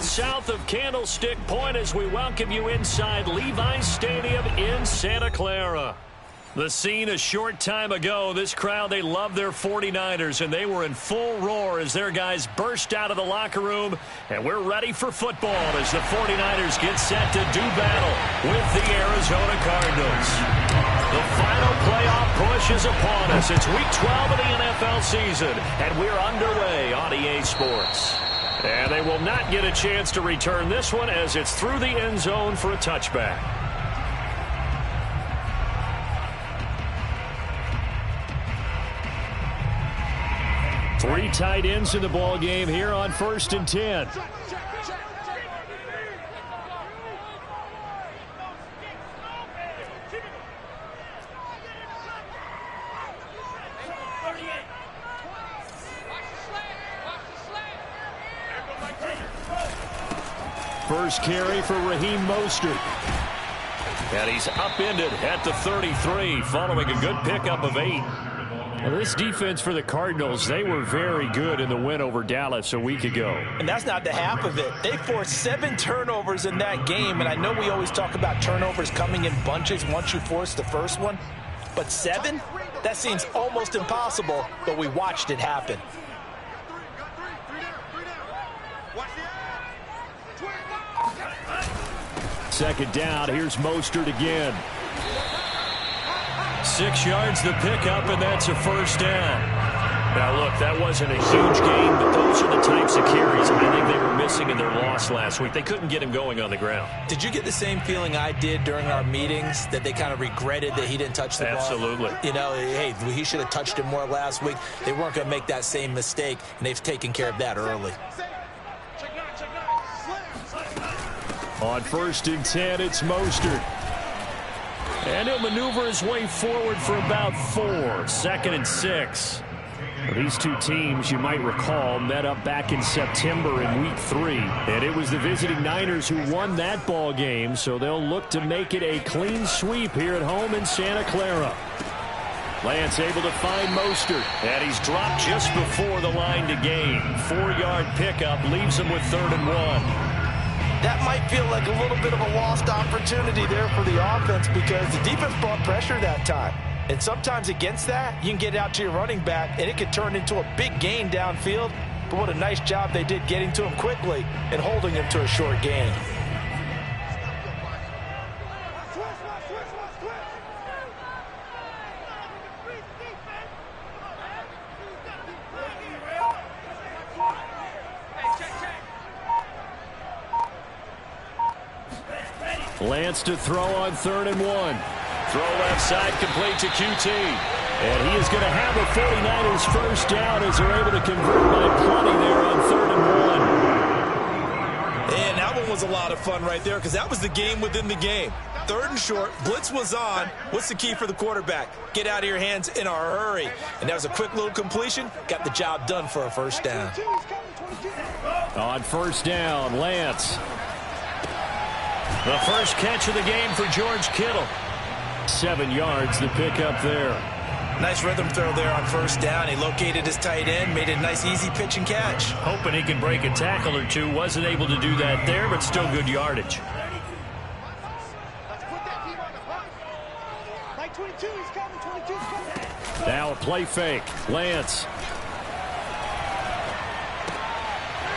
south of Candlestick Point as we welcome you inside Levi's Stadium in Santa Clara. The scene a short time ago, this crowd, they love their 49ers, and they were in full roar as their guys burst out of the locker room, and we're ready for football as the 49ers get set to do battle with the Arizona Cardinals. The final playoff push is upon us. It's Week 12 of the NFL season, and we're underway on EA Sports. And they will not get a chance to return this one as it's through the end zone for a touchback. Three tight ends in the ball game here on 1st and 10. First carry for Raheem Mostert. And he's upended at the 33 following a good pickup of 8. Well, this defense for the Cardinals, they were very good in the win over Dallas a week ago. And that's not the half of it. They forced 7 turnovers in that game, and I know we always talk about turnovers coming in bunches once you force the first one. But 7? That seems almost impossible, but we watched it happen. Second down, here's Mostert again. 6 yards the pickup, and that's a first down. Now, look, that wasn't a huge game, but those are the types of carries I think they were missing in their loss last week. They couldn't get him going on the ground. Did you get the same feeling I did during our meetings, that they kind of regretted that he didn't touch the ball? Absolutely. You know, hey, he should have touched it more last week. They weren't going to make that same mistake, and they've taken care of that early. On 1st and 10, it's Mostert. And he'll maneuver his way forward for about 4. 2nd and 6. These two teams, you might recall, met up back in September in Week 3. And it was the visiting Niners who won that ball game, so they'll look to make it a clean sweep here at home in Santa Clara. Lance able to find Mostert, and he's dropped just before the line to gain. 4-yard pickup leaves him with 3rd and 1. That might feel like a little bit of a lost opportunity there for the offense because the defense brought pressure that time. And sometimes against that, you can get out to your running back, and it could turn into a big gain downfield. But what a nice job they did getting to him quickly and holding him to a short gain. Lance to throw on 3rd and 1. Throw left side, complete to QT. And he is going to have a 49ers first down as they're able to convert by plenty there on 3rd and 1. And that one was a lot of fun right there because that was the game within the game. 3rd and short, blitz was on. What's the key for the quarterback? Get out of your hands in a hurry. And that was a quick little completion. Got the job done for a first down. On 1st down, Lance. The first catch of the game for George Kittle. 7 yards, the pickup there. Nice rhythm throw there on 1st down. He located his tight end, made a nice easy pitch and catch. Hoping he can break a tackle or two. Wasn't able to do that there, but still good yardage. Now a play fake. Lance.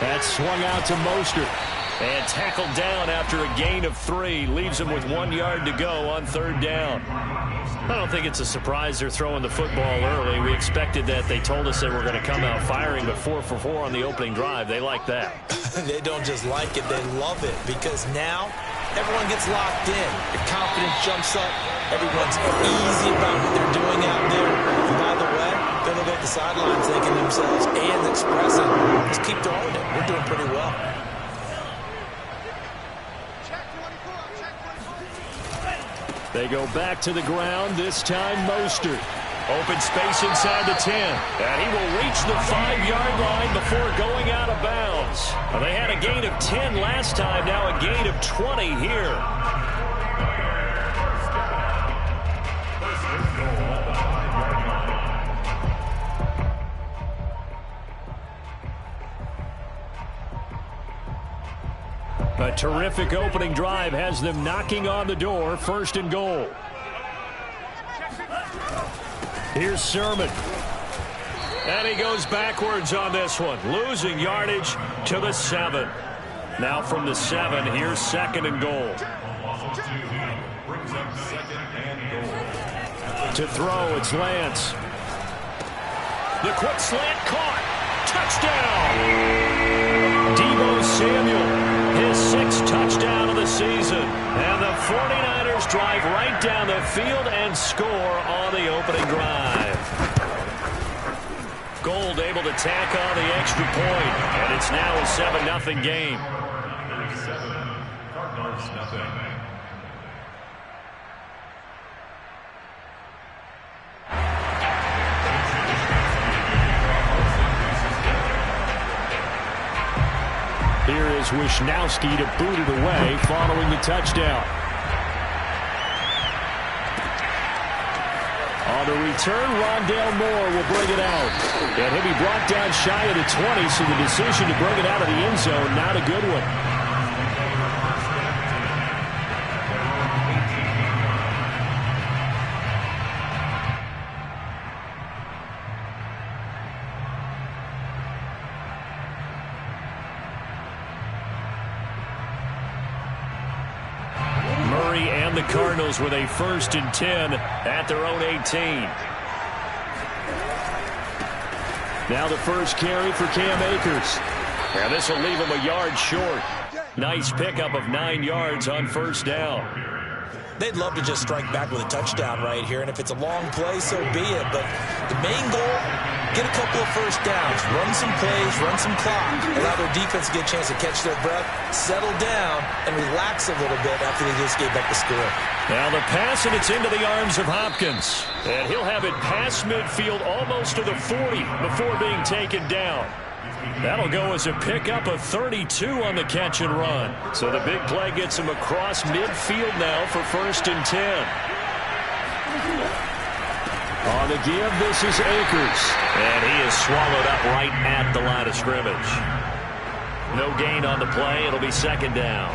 That's swung out to Mostert. And tackled down after a gain of 3. Leaves him with 1 yard to go on 3rd down. I don't think it's a surprise they're throwing the football early. We expected that. They told us they were going to come out firing, but 4 for 4 on the opening drive. They like that. They don't just like it, they love it. Because now everyone gets locked in. The confidence jumps up. Everyone's easy about what they're doing out there. And by the way, they're looking at the sidelines thinking themselves and expressing, just keep throwing it. We're doing pretty well. They go back to the ground, this time Mostert. Open space inside the 10. And he will reach the 5-yard line before going out of bounds. Well, they had a gain of 10 last time, now a gain of 20 here. A terrific opening drive has them knocking on the door, 1st and goal. Here's Sermon. And he goes backwards on this one, losing yardage to the 7. Now from the 7, here's 2nd and goal. To throw, it's Lance. The quick slant caught. Touchdown! Deebo Samuel, his 6th touchdown of the season. And the 49ers drive right down the field and score on the opening drive. Gold able to tack on the extra point, and it's now a 7-0 game. Cardinals, nothing. Here is Wisnowski to boot it away following the touchdown. On the return, Rondale Moore will bring it out. And he'll be brought down shy of the 20, so the decision to bring it out of the end zone, not a good one. And the Cardinals with a 1st and 10 at their own 18. Now the first carry for Cam Akers. And this will leave him a yard short. Nice pickup of 9 yards on 1st down. They'd love to just strike back with a touchdown right here, and if it's a long play, so be it. But the main goal, get a couple of 1st downs, run some plays, run some clock, allow their defense to get a chance to catch their breath, settle down, and relax a little bit after they just gave back the score. Now the pass, and it's into the arms of Hopkins. And he'll have it past midfield almost to the 40 before being taken down. That'll go as a pickup of 32 on the catch and run. So the big play gets him across midfield now for 1st and 10. On the give, this is Akers. And he is swallowed up right at the line of scrimmage. No gain on the play. It'll be 2nd down.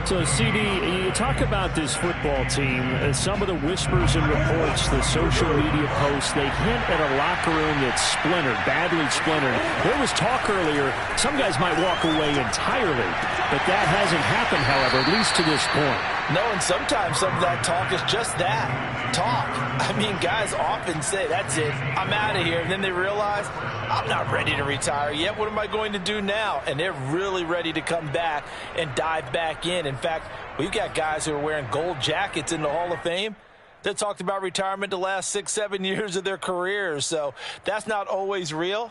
So, CD, you talk about this football team, some of the whispers and reports, the social media posts, they hint at a locker room that's splintered, badly splintered. There was talk earlier, some guys might walk away entirely, but that hasn't happened, however, at least to this point. No, and sometimes some of that talk is just that, talk. I mean, guys often say, that's it, I'm out of here, and then they realize, I'm not ready to retire yet. What am I going to do now? And they're really ready to come back and dive back in. In fact, we've got guys who are wearing gold jackets in the Hall of Fame that talked about retirement the last 6-7 years of their careers. So that's not always real.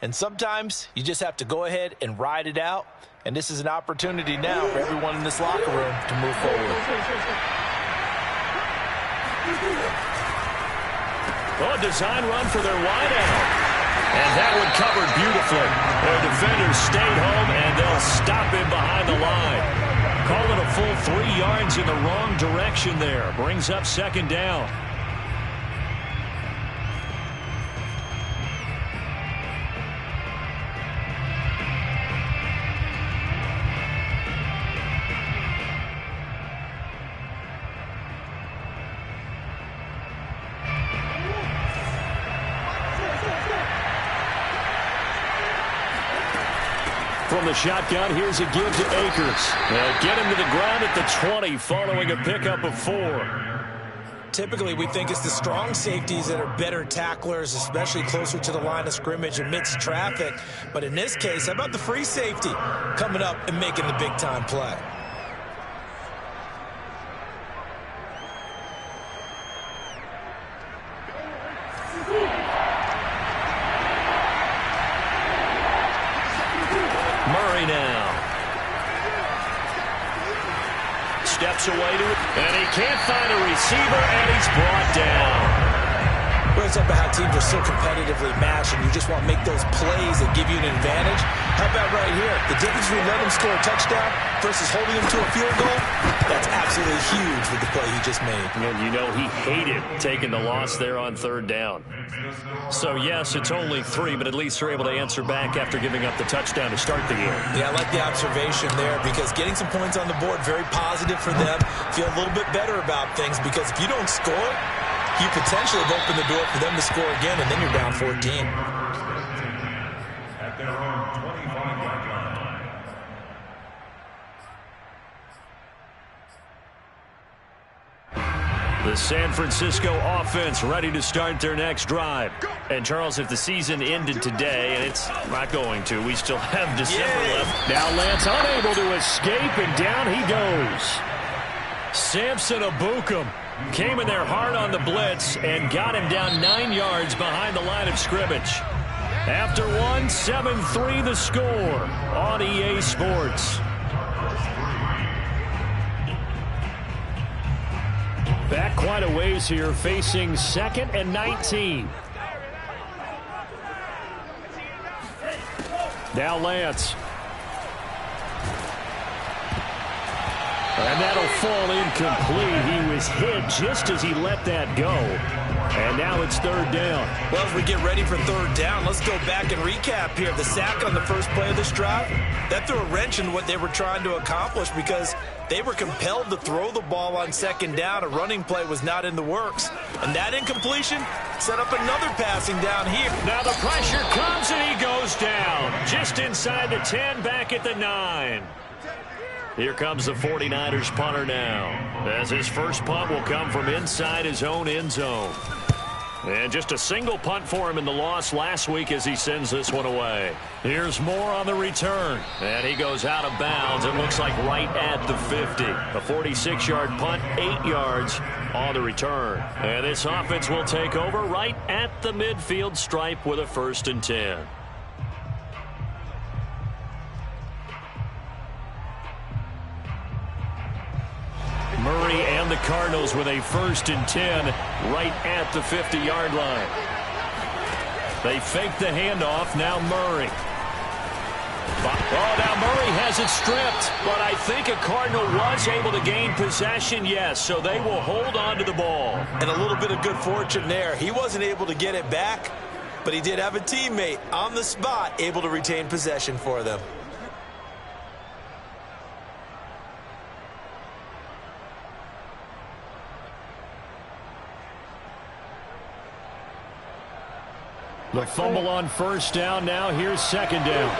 And sometimes you just have to go ahead and ride it out. And this is an opportunity now for everyone in this locker room to move forward. Oh, a design run for their wideout. And that one covered beautifully. Their defenders stayed home, and they'll stop him behind the line. Calling a full 3 yards in the wrong direction there. Brings up 2nd down. From the shotgun, here's a give to Akers. They'll get him to the ground at the 20 following a pickup of 4. Typically, we think it's the strong safeties that are better tacklers, especially closer to the line of scrimmage amidst traffic. But in this case, how about the free safety coming up and making the big-time play? Murray now. Steps away to it, and he can't find a receiver, and he's brought down. shows up at how teams are so competitively matched, and you just want to make those plays that give you an advantage. How about right here? The difference between letting him score a touchdown versus holding him to a field goal, that's absolutely huge with the play he just made. And you know he hated taking the loss there on third down. So, yes, it's only 3, but at least they're able to answer back after giving up the touchdown to start the game. Yeah, I like the observation there because getting some points on the board, very positive for them. Feel a little bit better about things because if you don't score, you potentially have opened the door for them to score again, and then you're down 14. At their own 25-yard line. The San Francisco offense ready to start their next drive. And, Charles, if the season ended today, and it's not going to, we still have December left. Now Lance unable to escape, and down he goes. Samson Abukum came in there hard on the blitz and got him down 9 yards behind the line of scrimmage. After one, 7-3 the score on EA Sports. Back quite a ways here, facing 2nd and 19. Now Lance. And that'll fall incomplete. He was hit just as he let that go. And now it's 3rd down. Well, as we get ready for 3rd down, let's go back and recap here. The sack on the first play of this drive, that threw a wrench in what they were trying to accomplish because they were compelled to throw the ball on 2nd down. A running play was not in the works. And that incompletion set up another passing down here. Now the pressure comes and he goes down. Just inside the 10, back at the 9. Here comes the 49ers punter now, as his first punt will come from inside his own end zone. And just a single punt for him in the loss last week as he sends this one away. Here's more on the return. And he goes out of bounds. It looks like right at the 50. A 46-yard punt, 8 yards on the return. And this offense will take over right at the midfield stripe with a 1st and 10. Murray and the Cardinals with a 1st and 10 right at the 50-yard line. They fake the handoff. Now Murray. Oh, now Murray has it stripped. But I think a Cardinal was able to gain possession, yes. So they will hold on to the ball. And a little bit of good fortune there. He wasn't able to get it back, but he did have a teammate on the spot able to retain possession for them. The fumble on 1st down. Now here's 2nd down.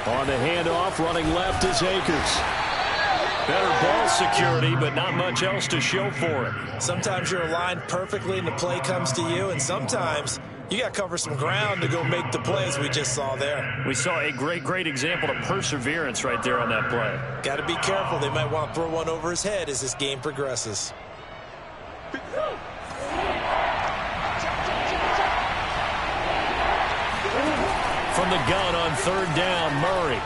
On the handoff, running left is Akers. Better ball security, but not much else to show for it. Sometimes you're aligned perfectly and the play comes to you, and sometimes you got to cover some ground to go make the plays we just saw there. We saw a great example of perseverance right there on that play. Got to be careful. They might want to throw one over his head as this game progresses. From the gun on 3rd down, Murray.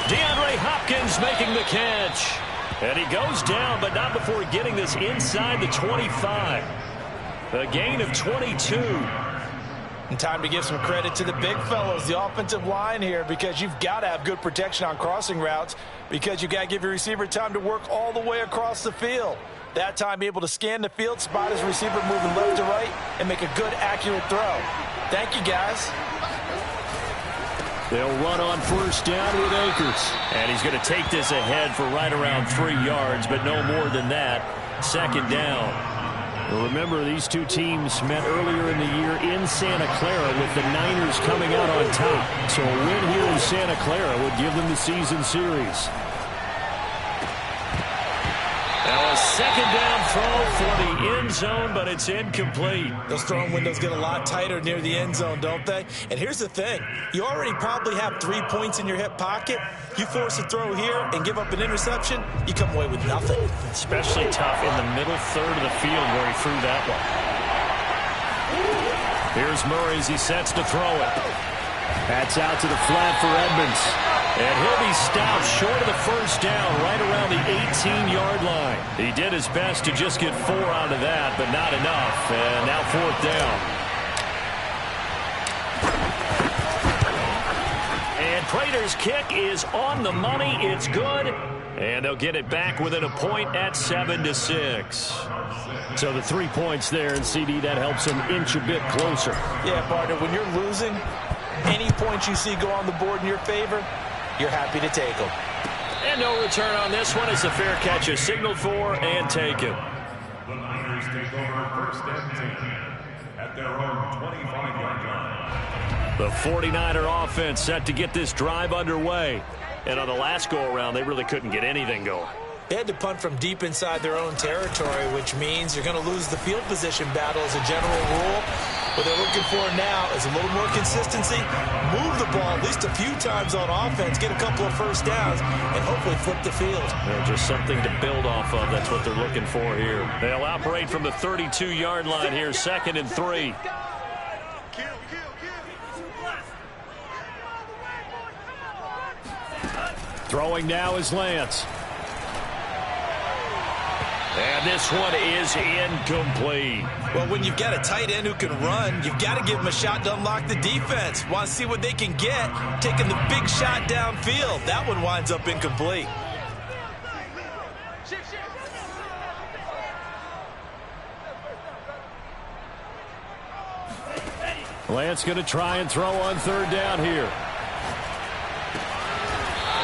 DeAndre Hopkins making the catch. And he goes down, but not before getting this inside the 25. A gain of 22. And time to give some credit to the big fellows, the offensive line here, because you've got to have good protection on crossing routes because you've got to give your receiver time to work all the way across the field. That time, be able to scan the field, spot his receiver moving left to right, and make a good, accurate throw. Thank you, guys. They'll run on 1st down with Akers. And he's going to take this ahead for right around 3 yards, but no more than that. 2nd down. Remember, these two teams met earlier in the year in Santa Clara with the Niners coming out on top. So a win here in Santa Clara would give them the season series. Now a 2nd down throw for the end zone, but it's incomplete. Those throwing windows get a lot tighter near the end zone, don't they? And here's the thing. You already probably have 3 points in your hip pocket. You force a throw here and give up an interception, you come away with nothing. Especially tough in the middle third of the field where he threw that one. Here's Murray as he sets to throw it. That's out to the flat for Edmonds. And he'll be stopped short of the first down right around the 18-yard line. He did his best to just get 4 out of that, but not enough. And now 4th down. And Prater's kick is on the money. It's good. And they'll get it back within a point at 7-6. So the 3 points there, and CD, that helps them inch a bit closer. Yeah, partner, when you're losing, any points you see go on the board in your favor, you're happy to take them. And no return on this one as the fair catch is signaled for and taken. The Niners take over 1st and 10 at their own 25-yard line. The 49er offense set to get this drive underway. And on the last go-around, they really couldn't get anything going. They had to punt from deep inside their own territory, which means you're going to lose the field position battle as a general rule. What they're looking for now is a little more consistency, move the ball at least a few times on offense, get a couple of first downs, and hopefully flip the field. Just something to build off of. That's what they're looking for here. They'll operate from the 32-yard line here, 2nd and 3. Throwing now is Lance. And this one is incomplete. Well, when you've got a tight end who can run, you've got to give him a shot to unlock the defense. Want to see what they can get, taking the big shot downfield. That one winds up incomplete. Lance going to try and throw on 3rd down here.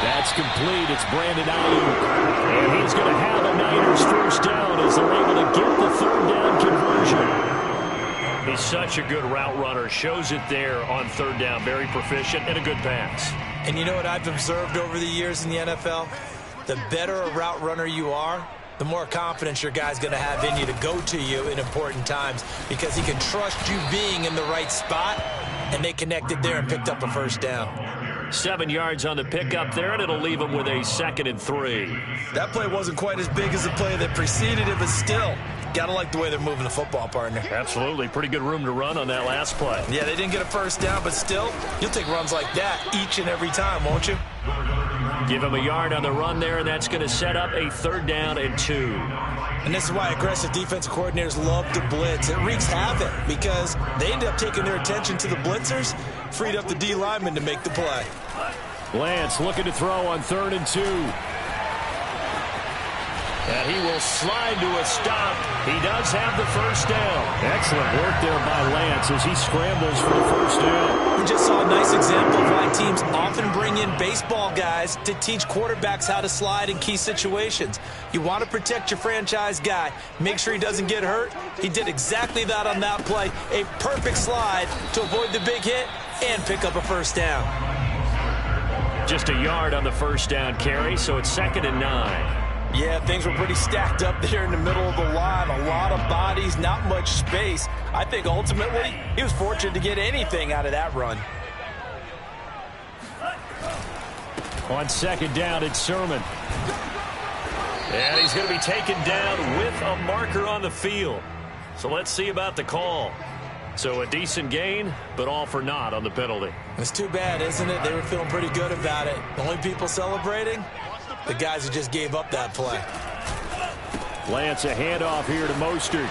That's complete. It's Brandon Ayuk. And he's going to have a Niners 1st down as they're able to get the 3rd down conversion. He's such a good route runner. Shows it there on 3rd down. Very proficient and a good pass. And you know what I've observed over the years in the NFL? The better a route runner you are, the more confidence your guy's going to have in you to go to you in important times because he can trust you being in the right spot, and they connected there and picked up a 1st down. 7 yards on the pickup there, and it'll leave them with a 2nd and 3. That play wasn't quite as big as the play that preceded it, but still, got to like the way they're moving the football, partner. Absolutely. Pretty good room to run on that last play. Yeah, they didn't get a 1st down, but still, you'll take runs like that each and every time, won't you? Give him a yard on the run there, and that's going to set up a 3rd down and 2. And this is why aggressive defensive coordinators love to blitz. It wreaks havoc because they end up taking their attention to the blitzers, freed up the D lineman to make the play. Lance looking to throw on 3rd and 2. And he will slide to a stop. He does have the 1st down. Excellent work there by Lance as he scrambles for the 1st down. We just saw a nice example of why teams often bring in baseball guys to teach quarterbacks how to slide in key situations. You want to protect your franchise guy. Make sure he doesn't get hurt. He did exactly that on that play. A perfect slide to avoid the big hit and pick up a 1st down. Just a yard on the 1st down carry, so it's 2nd and 9. Yeah, things were pretty stacked up there in the middle of the line. A lot of bodies, not much space. I think ultimately he was fortunate to get anything out of that run. On 2nd down, it's Sermon. And he's going to be taken down with a marker on the field. So let's see about the call. So a decent gain, but all for naught on the penalty. It's too bad, isn't it? They were feeling pretty good about it. The only people celebrating? The guys who just gave up that play. Lance, a handoff here to Mostert.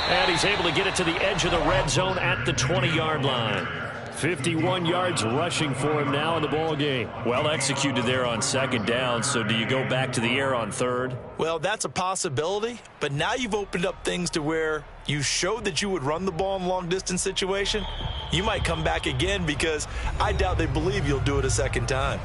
And he's able to get it to the edge of the red zone at the 20-yard line. 51 yards rushing for him now in the ball game. Well executed there on 2nd down, so do you go back to the air on 3rd? Well, that's a possibility, but now you've opened up things to where you showed that you would run the ball in a long-distance situation. You might come back again because I doubt they believe you'll do it a 2nd time.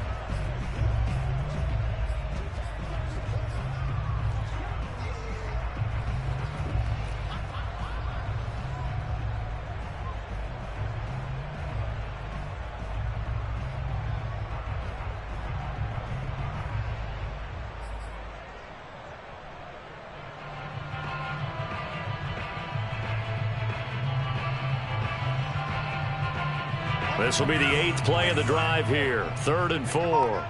This will be the 8th play of the drive here. 3rd and 4.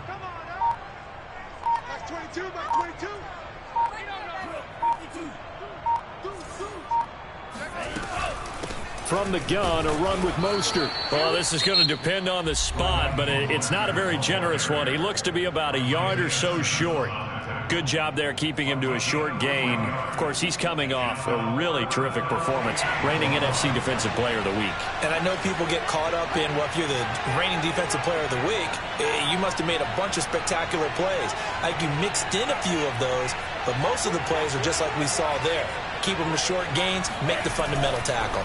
from the gun, a run with Mostert. Well, this is going to depend on the spot, but it's not a very generous one. He looks to be about a yard or so short. Good job there keeping him to a short gain. Of course, he's coming off a really terrific performance, reigning NFC Defensive Player of the Week. And I know people get caught up in, well, if you're the reigning Defensive Player of the Week, you must have made a bunch of spectacular plays. I think you mixed in a few of those, but most of the plays are just like we saw there. Keep them to short gains, make the fundamental tackle.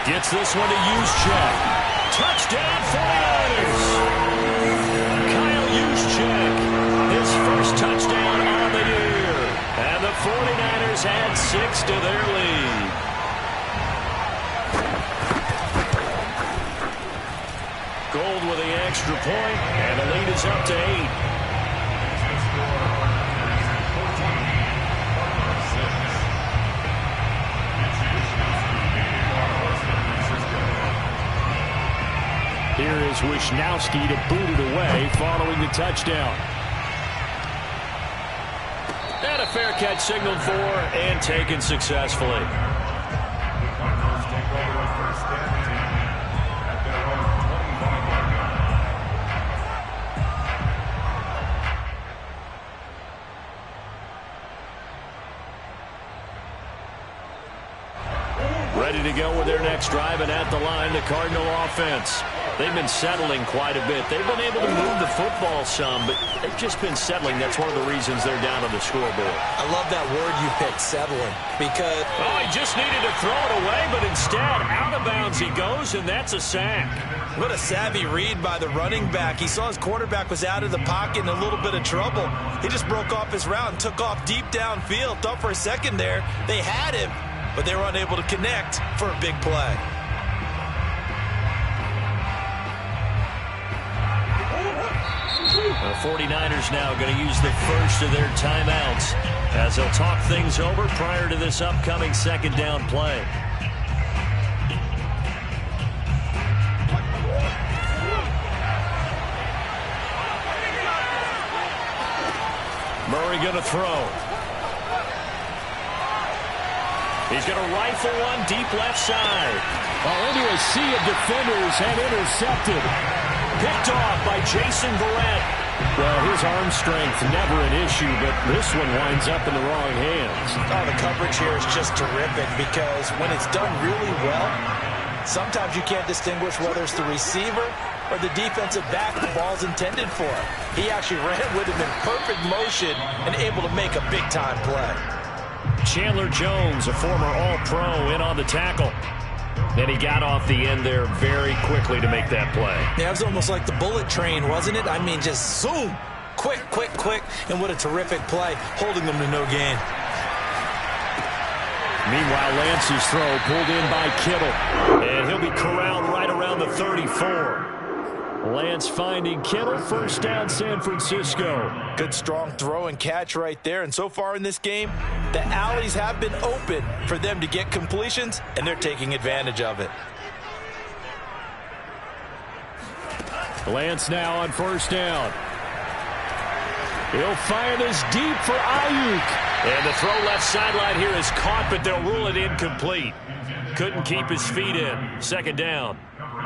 Gets this one to Juszczyk. Touchdown 49ers! His first touchdown on the year. And the 49ers add 6 to their lead. Gold with the extra point, and the lead is up to 8. Here is Wisnowski to boot it away following the touchdown. And a fair catch signaled for and taken successfully. Ready to go with their next drive, and at the line, the Cardinal offense. They've been settling quite a bit. They've been able to move the football some, but they've just been settling. That's one of the reasons they're down on the scoreboard. I love that word you picked, settling, because... Oh, he just needed to throw it away, but instead, out of bounds he goes, and that's a sack. What a savvy read by the running back. He saw his quarterback was out of the pocket in a little bit of trouble. He just broke off his route and took off deep downfield. Thought for a second there they had him, but they were unable to connect for a big play. The 49ers now going to use the first of their timeouts as they'll talk things over prior to this upcoming second down play. Murray going to throw. He's going to rifle one deep left side. Into a sea of defenders and intercepted. Picked off by Jason Verrett. Well, his arm strength never an issue, but this one winds up in the wrong hands. Oh, the coverage here is just terrific because when it's done really well, sometimes you can't distinguish whether it's the receiver or the defensive back the ball's intended for. He actually ran with him in perfect motion and able to make a big-time play. Chandler Jones, a former All-Pro, in on the tackle. And he got off the end there very quickly to make that play. Yeah, it was almost like the bullet train, wasn't it? I mean, just zoom, quick, quick, quick, and what a terrific play, holding them to no gain. Meanwhile, Lance's throw pulled in by Kittle, and he'll be corralled right around the 34. Lance finding Kittle, first down San Francisco. Good strong throw and catch right there, and so far in this game, the alleys have been open for them to get completions, and they're taking advantage of it. Lance now on first down. He'll fire this deep for Ayuk. And the throw left sideline here is caught, but they'll rule it incomplete. Couldn't keep his feet in. Second down.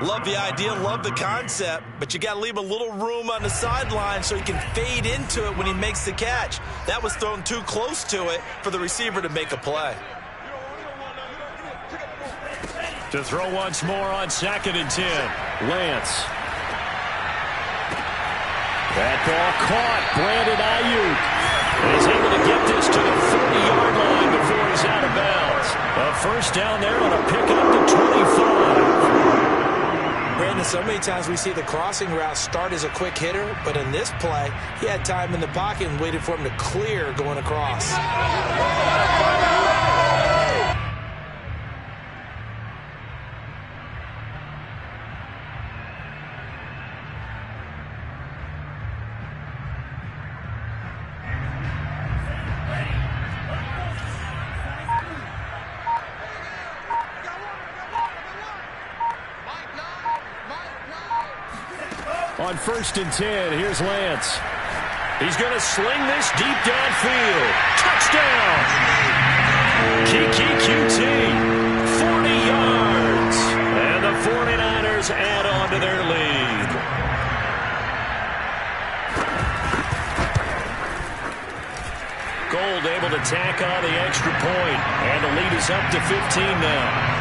Love the idea, love the concept, but you got to leave a little room on the sideline so he can fade into it when he makes the catch. That was thrown too close to it for the receiver to make a play. To throw once more on 2nd and 10. Lance. That ball caught. Brandon Ayuk is able to get this to the 30-yard line before he's out of bounds. A first down there on a pickup to 25. Brandon, so many times we see the crossing route start as a quick hitter, but in this play, he had time in the pocket and waited for him to clear going across. On 1st and 10, here's Lance. He's going to sling this deep downfield. Touchdown! Kiki QT, 40 yards. And the 49ers add on to their lead. Gold able to tack on the extra point, and the lead is up to 15 now.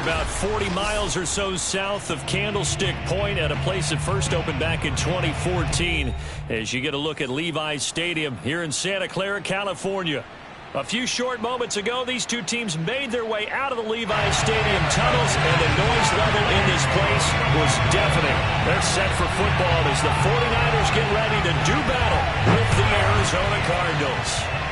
about 40 miles or so south of Candlestick Point at a place that first opened back in 2014 as you get a look at Levi's Stadium here in Santa Clara, California. A few short moments ago, these two teams made their way out of the Levi's Stadium tunnels, and the noise level in this place was deafening. They're set for football as the 49ers get ready to do battle with the Arizona Cardinals.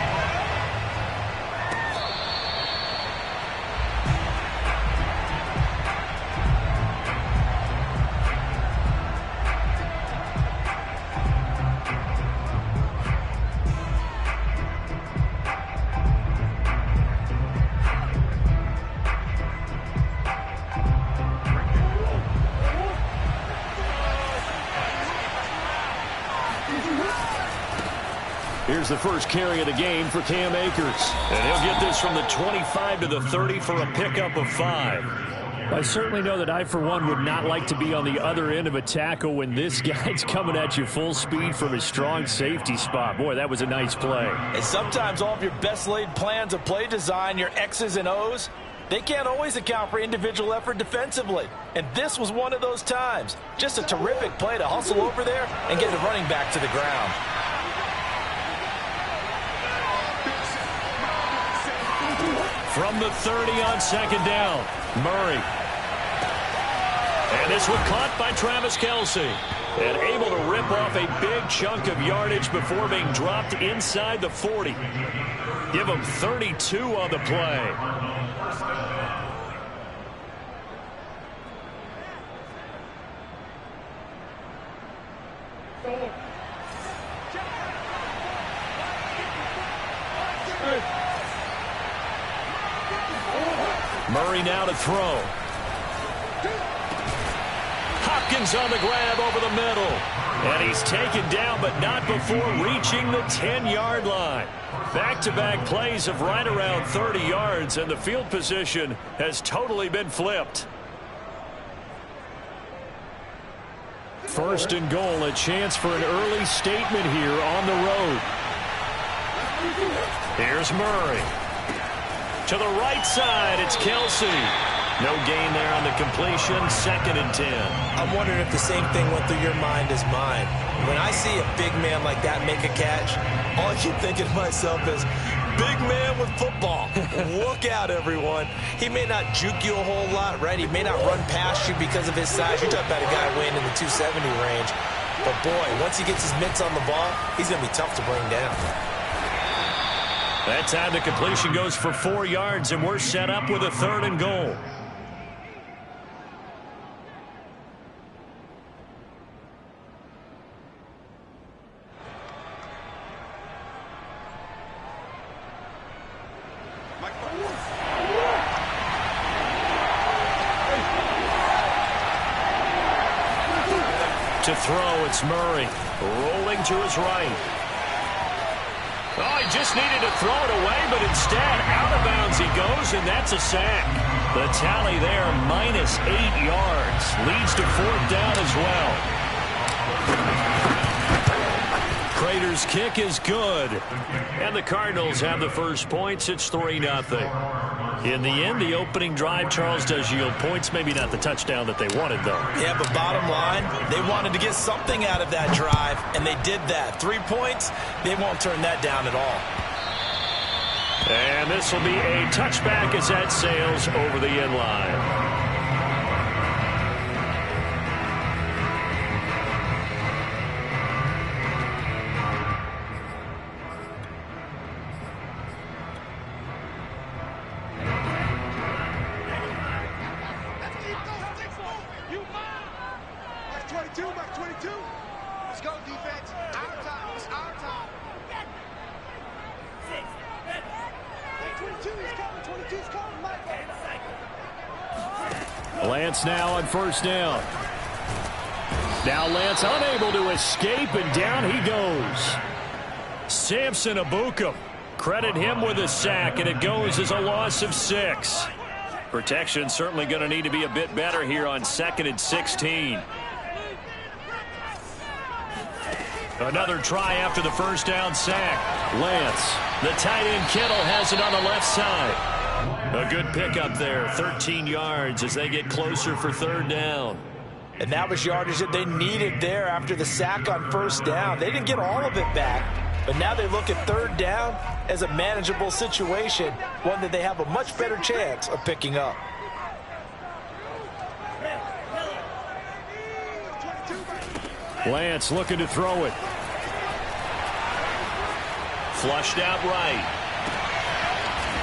Here's the first carry of the game for Cam Akers. And he'll get this from the 25 to the 30 for a pickup of 5. I certainly know that I, for one, would not like to be on the other end of a tackle when this guy's coming at you full speed from his strong safety spot. Boy, that was a nice play. And sometimes all of your best laid plans of play design, your X's and O's, they can't always account for individual effort defensively. And this was one of those times. Just a terrific play to hustle over there and get the running back to the ground. From the 30 on second down, Murray. And this one caught by Travis Kelce. And able to rip off a big chunk of yardage before being dropped inside the 40. Give him 32 on the play. Murray now to throw. Hopkins on the grab over the middle. And he's taken down, but not before reaching the 10-yard line. Back-to-back plays of right around 30 yards, and the field position has totally been flipped. First and goal, a chance for an early statement here on the road. Here's Murray. To the right side, it's Kelce. No gain there on the completion, 2nd and 10. I'm wondering if the same thing went through your mind as mine. When I see a big man like that make a catch, all I keep thinking to myself is, big man with football. Look out, everyone. He may not juke you a whole lot, right? He may not run past you because of his size. You're talking about a guy weighing in the 270 range. But, boy, once he gets his mitts on the ball, he's going to be tough to bring down. That time the completion goes for 4 yards, and we're set up with a 3rd and goal. To throw, it's Murray, rolling to his right. Oh, he just needed to throw it away, but instead, out of bounds he goes, and that's a sack. The tally there, minus 8 yards. Leads to 4th down as well. Prater's kick is good. And the Cardinals have the first points. It's 3-0. In the end, the opening drive, Charles, does yield points. Maybe not the touchdown that they wanted, though. Yeah, but bottom line, they wanted to get something out of that drive, and they did that. 3 points, they won't turn that down at all. And this will be a touchback as that sails over the end line. Lance now on 1st down. Now Lance unable to escape, and down he goes. Samson Abukum. Credit him with a sack, and it goes as a loss of 6. Protection certainly going to need to be a bit better here on 2nd and 16. Another try after the 1st down sack. Lance, the tight end Kittle has it on the left side. A good pickup there, 13 yards as they get closer for third down. And that was yardage that they needed there after the sack on first down. They didn't get all of it back, but now they look at third down as a manageable situation, one that they have a much better chance of picking up. Lance looking to throw it. Flushed out right.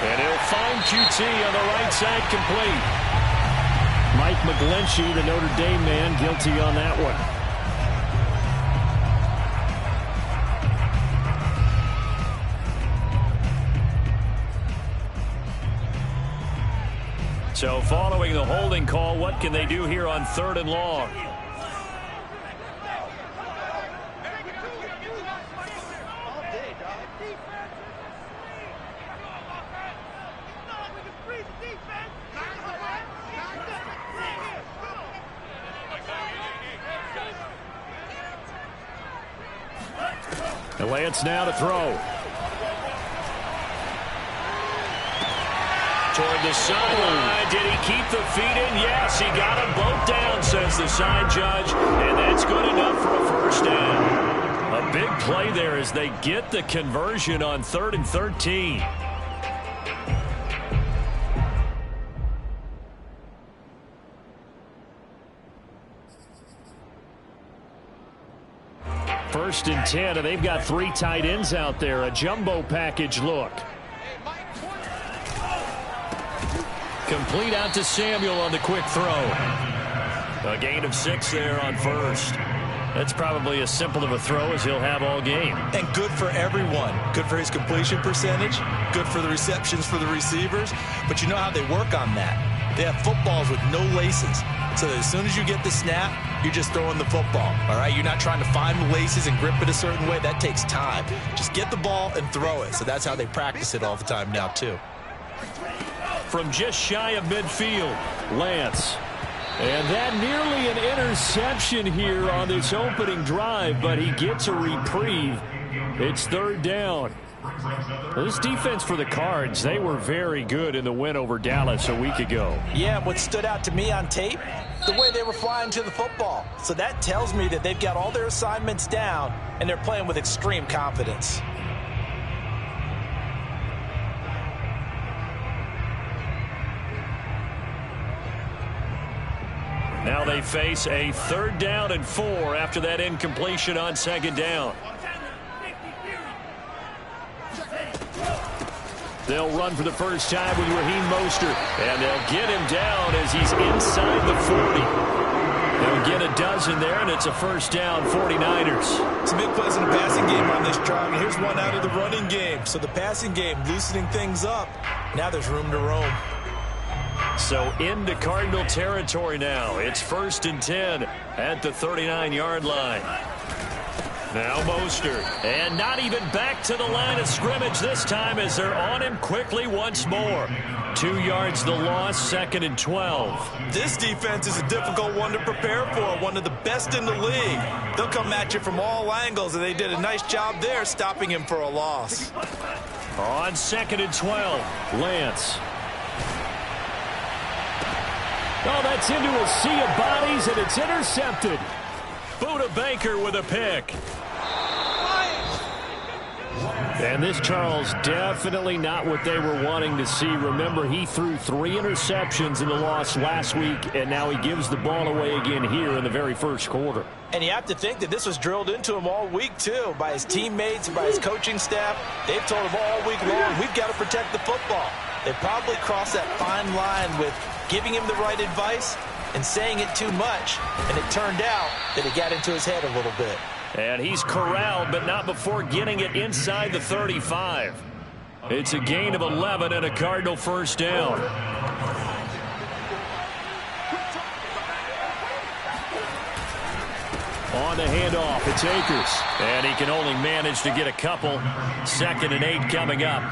And he'll find QT on the right side, complete. Mike McGlinchey, the Notre Dame man, guilty on that one. So following the holding call, what can they do here on 3rd and long? Lance now to throw. Toward the sideline. Did he keep the feet in? Yes, he got them both down, says the side judge. And that's good enough for a first down. A big play there as they get the conversion on 3rd and 13. First and 10, and they've got 3 tight ends out there. A jumbo package look. Complete out to Samuel on the quick throw. A gain of 6 there on first. That's probably as simple of a throw as he'll have all game. And good for everyone. Good for his completion percentage. Good for the receptions for the receivers. But you know how they work on that. They have footballs with no laces. So that as soon as you get the snap, you're just throwing the football. All right, you're not trying to find the laces and grip it a certain way. That takes time. Just get the ball and throw it. So that's how they practice it all the time now, too. From just shy of midfield, Lance. And that nearly an interception here on this opening drive, but he gets a reprieve. It's 3rd down. Well, this defense for the Cards, they were very good in the win over Dallas a week ago. Yeah, what stood out to me on tape, the way they were flying to the football. So that tells me that they've got all their assignments down, and they're playing with extreme confidence. Now they face a 3rd down and 4 after that incompletion on 2nd down. They'll run for the first time with Raheem Mostert, and they'll get him down as he's inside the 40. They'll get a dozen there, and it's a first down, 49ers. Some big plays in the passing game on this drive, and here's one out of the running game. So the passing game loosening things up. Now there's room to roam. So into Cardinal territory now. It's 1st and 10 at the 39-yard line. Now Mostert, and not even back to the line of scrimmage this time as they're on him quickly once more. 2 yards the loss, 2nd and 12. This defense is a difficult one to prepare for, one of the best in the league. They'll come at you from all angles, and they did a nice job there stopping him for a loss. On 2nd and 12, Lance. Oh, that's into a sea of bodies, and it's intercepted. Buda Baker with a pick. And this, Charles, definitely not what they were wanting to see. Remember, he threw 3 interceptions in the loss last week, and now he gives the ball away again here in the very first quarter. And you have to think that this was drilled into him all week, too, by his teammates, by his coaching staff. They've told him all week long, we've got to protect the football. They probably crossed that fine line with giving him the right advice and saying it too much, and it turned out that it got into his head a little bit. And he's corralled, but not before getting it inside the 35. It's a gain of 11 and a Cardinal first down. On the handoff, it's Akers. And he can only manage to get a couple. 2nd and 8 coming up.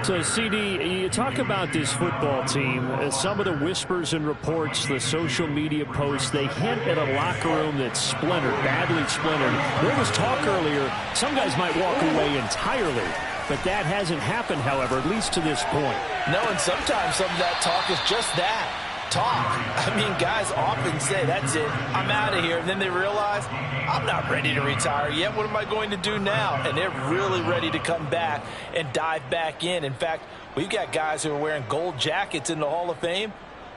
So, CD, you talk about this football team. Some of the whispers and reports, the social media posts, they hint at a locker room that's splintered, badly splintered. There was talk earlier, some guys might walk away entirely. But that hasn't happened, however, at least to this point. No, and sometimes some of that talk is just that. Talk. I mean, guys often say, that's it, I'm out of here. And then they realize, I'm not ready to retire yet. What am I going to do now? And they're really ready to come back and dive back in. In fact, we've got guys who are wearing gold jackets in the Hall of Fame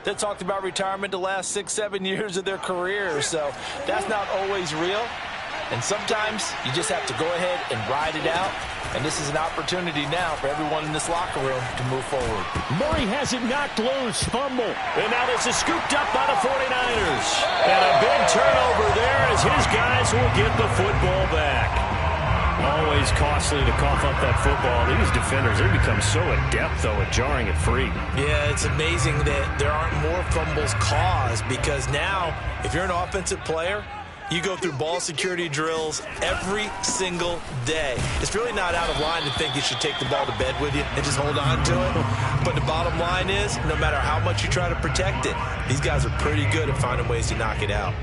that talked about retirement the last 6-7 years of their career. So that's not always real. And sometimes you just have to go ahead and ride it out. And this is an opportunity now for everyone in this locker room to move forward. Murray has it knocked loose. Fumble. And now this is scooped up by the 49ers. And a big turnover there as his guys will get the football back. Always costly to cough up that football. These defenders, they become so adept, though, at jarring it free. Yeah, it's amazing that there aren't more fumbles caused, because now, if you're an offensive player, you go through ball security drills every single day. It's really not out of line to think you should take the ball to bed with you and just hold on to it. But the bottom line is, no matter how much you try to protect it, these guys are pretty good at finding ways to knock it out.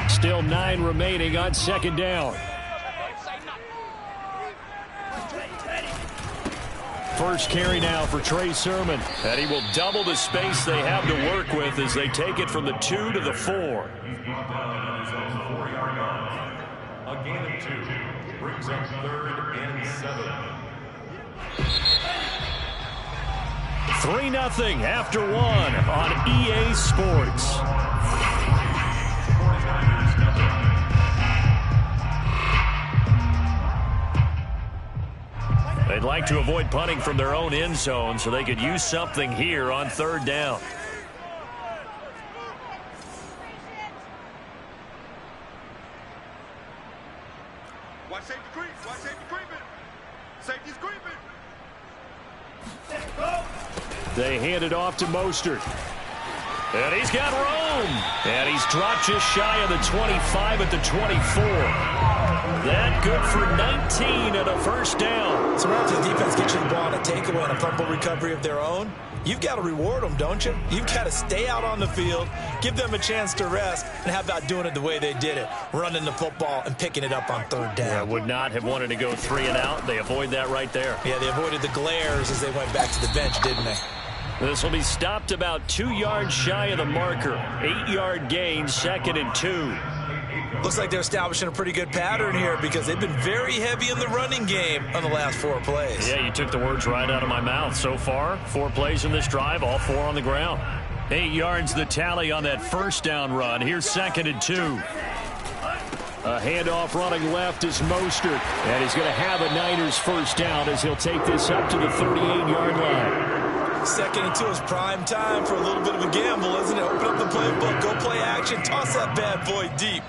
Still 9 remaining on second down. First carry now for Trey Sermon. And he will double the space they have to work with as they take it from the 2 to the 4. A gain of 2 brings up 3rd and 7. 3-0 after 1 on EA Sports. They'd like to avoid punting from their own end zone so they could use something here on 3rd down. Watch safety creep. Watch safety creeping. Safety's creeping. They hand it off to Mostert. And he's got room. And he's dropped just shy of the 25 at the 24. That good for 19 and a first down. So after the defense gets you the ball on a takeaway and a fumble recovery of their own, you've got to reward them, don't you? You've got to stay out on the field, give them a chance to rest, and how about doing it the way they did it, running the football and picking it up on 3rd down. Yeah, would not have wanted to go 3 and out. They avoid that right there. Yeah, they avoided the glares as they went back to the bench, didn't they? This will be stopped about 2 yards shy of the marker. 8-yard gain, 2nd and 2. Looks like they're establishing a pretty good pattern here because they've been very heavy in the running game on the last 4 plays. Yeah, you took the words right out of my mouth. So far, 4 plays in this drive, all 4 on the ground. 8 yards the tally on that first down run. Here's 2nd and 2. A handoff running left is Mostert. And he's going to have a Niners first down as he'll take this up to the 38-yard line. 2nd and 2 is prime time for a little bit of a gamble, isn't it? Open up the playbook, go play action, toss that bad boy deep.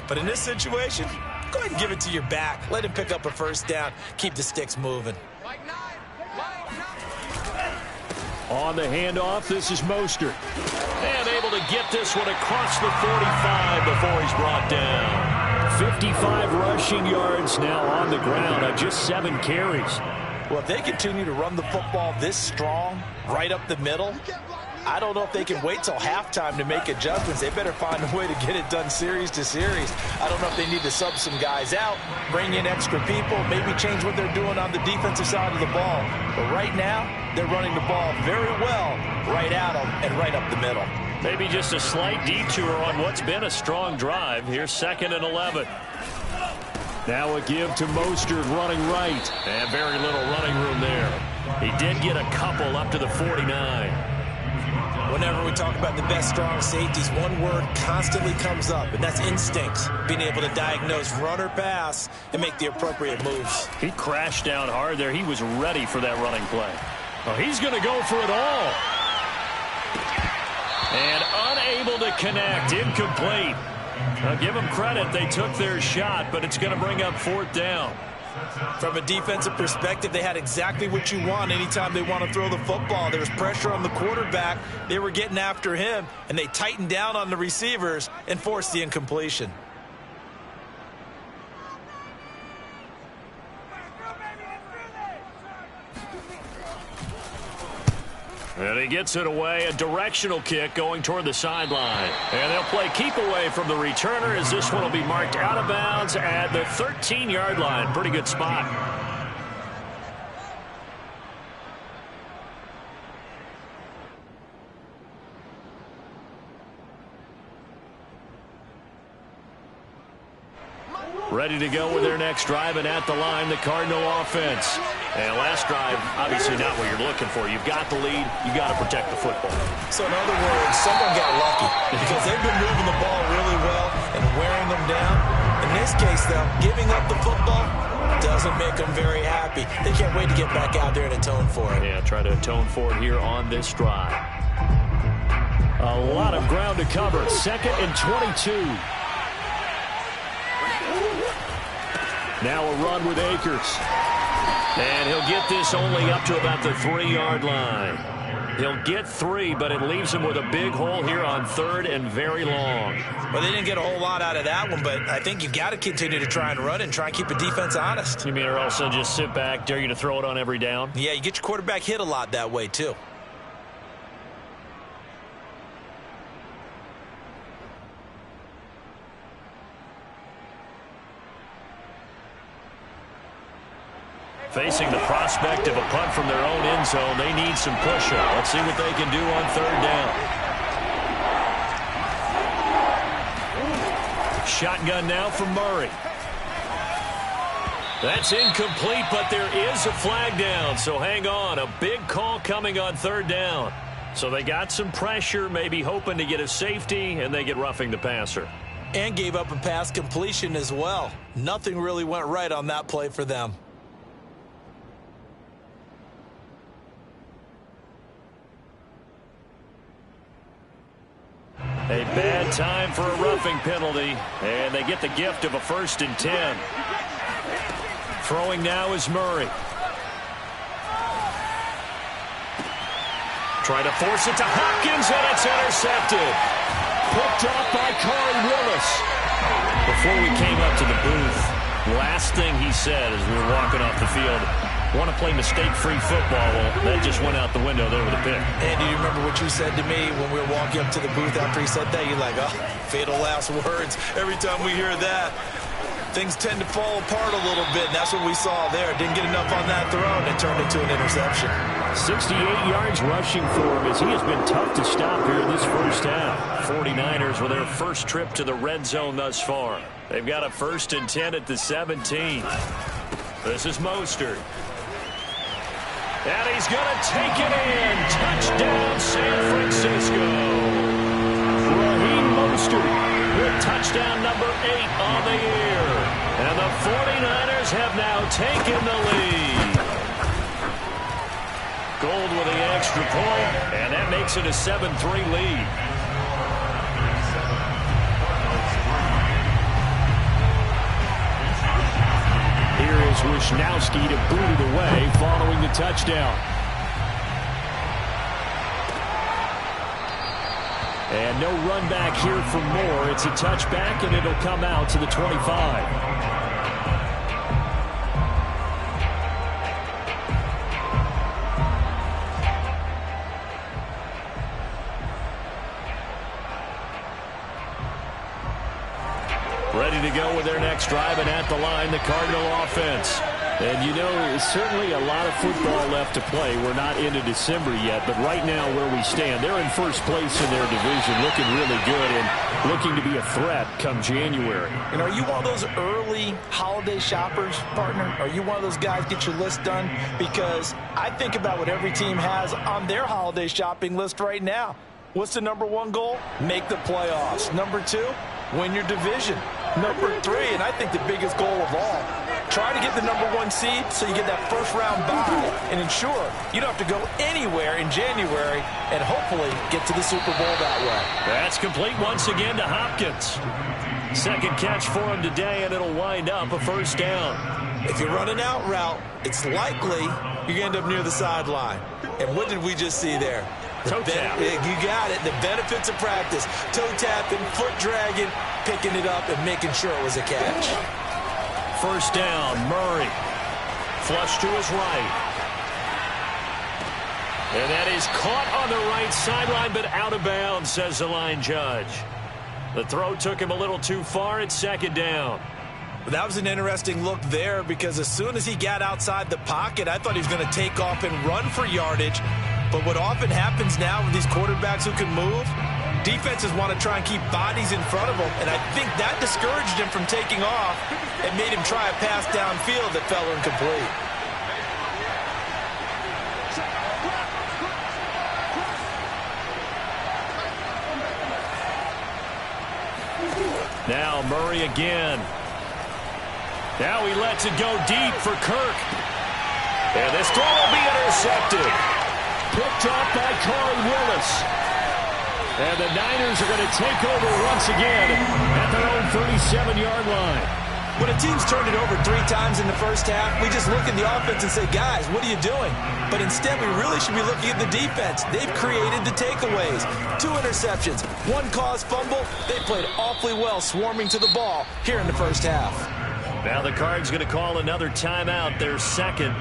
But in this situation, go ahead and give it to your back. Let him pick up a first down. Keep the sticks moving. On the handoff, this is Mostert. And able to get this one across the 45 before he's brought down. 55 rushing yards now on the ground on just 7 carries. Well, if they continue to run the football this strong, right up the middle, I don't know if they can wait till halftime to make adjustments. They better find a way to get it done series to series. I don't know if they need to sub some guys out, bring in extra people, maybe change what they're doing on the defensive side of the ball. But right now, they're running the ball very well right at them and right up the middle. Maybe just a slight detour on what's been a strong drive. Here's 2nd and 11. Now a give to Mostert running right. And very little running room there. He did get a couple up to the 49. Whenever we talk about the best strong safeties, one word constantly comes up, and that's instincts. Being able to diagnose run or pass and make the appropriate moves. He crashed down hard there. He was ready for that running play. Oh, he's going to go for it all. And unable to connect. Incomplete. I'll give them credit. They took their shot, but it's going to bring up 4th down. From a defensive perspective, they had exactly what you want anytime they want to throw the football. There was pressure on the quarterback. They were getting after him, and they tightened down on the receivers and forced the incompletion. And he gets it away, a directional kick going toward the sideline. And they'll play keep away from the returner as this one will be marked out of bounds at the 13-yard line. Pretty good spot. Ready to go with their next drive, and at the line, the Cardinal offense. And last drive, obviously not what you're looking for. You've got the lead. You've got to protect the football. So in other words, someone got lucky because they've been moving the ball really well and wearing them down. In this case, though, giving up the football doesn't make them very happy. They can't wait to get back out there and atone for it. Yeah, try to atone for it here on this drive. A lot of ground to cover. 2nd and 22. Now a run with Akers. And he'll get this only up to about the 3-yard line. He'll get 3, but it leaves him with a big hole here on 3rd and very long. Well, they didn't get a whole lot out of that one, but I think you've got to continue to try and run and try and keep the defense honest. You mean or also just sit back, dare you to throw it on every down? Yeah, you get your quarterback hit a lot that way, too. Facing the prospect of a punt from their own end zone, they need some push-up. Let's see what they can do on 3rd down. Shotgun now from Murray. That's incomplete, but there is a flag down, so hang on. A big call coming on 3rd down. So they got some pressure, maybe hoping to get a safety, and they get roughing the passer. And gave up a pass completion as well. Nothing really went right on that play for them. A bad time for a roughing penalty, and they get the gift of a 1st and 10. Throwing now is Murray. Try to force it to Hopkins, and it's intercepted. Picked off by Corey Willis. Before we came up to the booth, last thing he said as we were walking off the field, want to play mistake-free football. Well, that just went out the window there with a pick. And do you remember what you said to me when we were walking up to the booth after he said that? You're like, oh, fatal last words. Every time we hear that, things tend to fall apart a little bit, and that's what we saw there. Didn't get enough on that throw, and it turned into an interception. 68 yards rushing for him as he has been tough to stop here in this first half. 49ers with their first trip to the red zone thus far. They've got a 1st and 10 at the 17. This is Mostert. And he's going to take it in. Touchdown, San Francisco. Raheem Mostert with touchdown number 8 on the year. And the 49ers have now taken the lead. Gold with the extra point, and that makes it a 7-3 lead. Here is Wisnowski to boot it away following the touchdown. And no run back here for Moore. It's a touchback, and it'll come out to the 25. Ready to go with their next drive, and at the line, the Cardinal offense. And, you know, certainly a lot of football left to play. We're not into December yet, but right now where we stand, they're in first place in their division, looking really good and looking to be a threat come January. And are you one of those early holiday shoppers, partner? Are you one of those guys get your list done? Because I think about what every team has on their holiday shopping list right now. What's the number 1 goal? Make the playoffs. Number 2, win your division. Number 3, and I think the biggest goal of all, try to get the number 1 seed so you get that first-round bye and ensure you don't have to go anywhere in January and hopefully get to the Super Bowl that way. That's complete once again to Hopkins. Second catch for him today, and it'll wind up a 1st down. If you're running out route, it's likely you're going to end up near the sideline. And what did we just see there? Toe tap. You got it. The benefits of practice. Toe tapping, foot dragging, picking it up, and making sure it was a catch. 1st down, Murray. Flush to his right. And that is caught on the right sideline, but out of bounds, says the line judge. The throw took him a little too far. It's second down. That was an interesting look there because as soon as he got outside the pocket, I thought he was going to take off and run for yardage. But what often happens now with these quarterbacks who can move, defenses want to try and keep bodies in front of them, and I think that discouraged him from taking off and made him try a pass downfield that fell incomplete. Now Murray again. Now he lets it go deep for Kirk. And this throw will be intercepted. Picked off by Corey Willis. And the Niners are going to take over once again at their own 37-yard line. When a team's turned it over 3 times in the first half, we just look at the offense and say, guys, what are you doing? But instead, we really should be looking at the defense. They've created the takeaways. 2 interceptions, 1 caused fumble. They played awfully well swarming to the ball here in the first half. Now the Cards going to call another timeout, their second.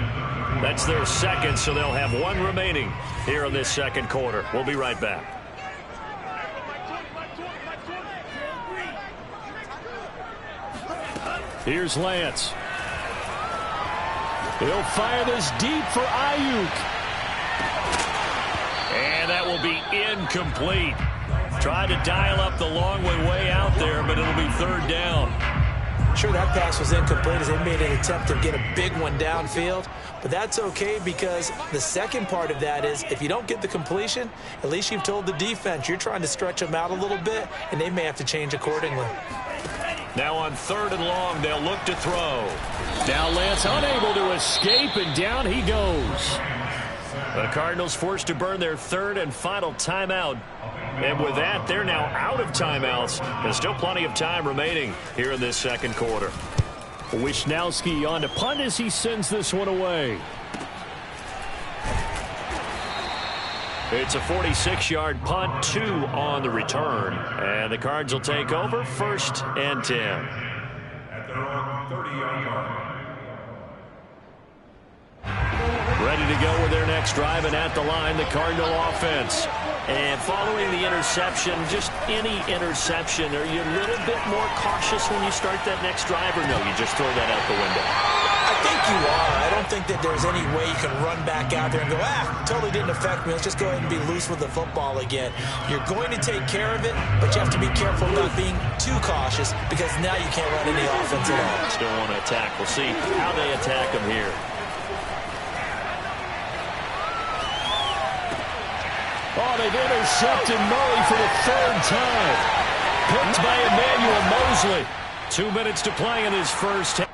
That's their second, so they'll have 1 remaining here in this second quarter. We'll be right back. Here's Lance. He'll fire this deep for Ayuk. And that will be incomplete. Tried to dial up the long way out there, but it'll be third down. Sure, that pass was incomplete as they made an attempt to get a big one downfield. But that's okay because the second part of that is if you don't get the completion, at least you've told the defense you're trying to stretch them out a little bit, and they may have to change accordingly. Now on 3rd and long, they'll look to throw. Now Lance unable to escape, and down he goes. The Cardinals forced to burn their 3rd and final timeout. And with that, they're now out of timeouts. There's still plenty of time remaining here in this second quarter. Wisnowski on to punt as he sends this one away. It's a 46-yard punt, 2 on the return. And the Cards will take over 1st and 10. At their own 30-yard line. Ready to go with their next drive, and at the line, the Cardinal offense. And following the interception, just any interception, are you a little bit more cautious when you start that next drive, or no, you just throw that out the window? I think you are. I don't think that there's any way you can run back out there and go, totally didn't affect me. Let's just go ahead and be loose with the football again. You're going to take care of it, but you have to be careful about being too cautious because now you can't run any offense at all. Still want to attack. We'll see how they attack them here. Oh, they've intercepted Murray for the 3rd time. Picked by Emmanuel Mosley. 2 minutes to play in his first half.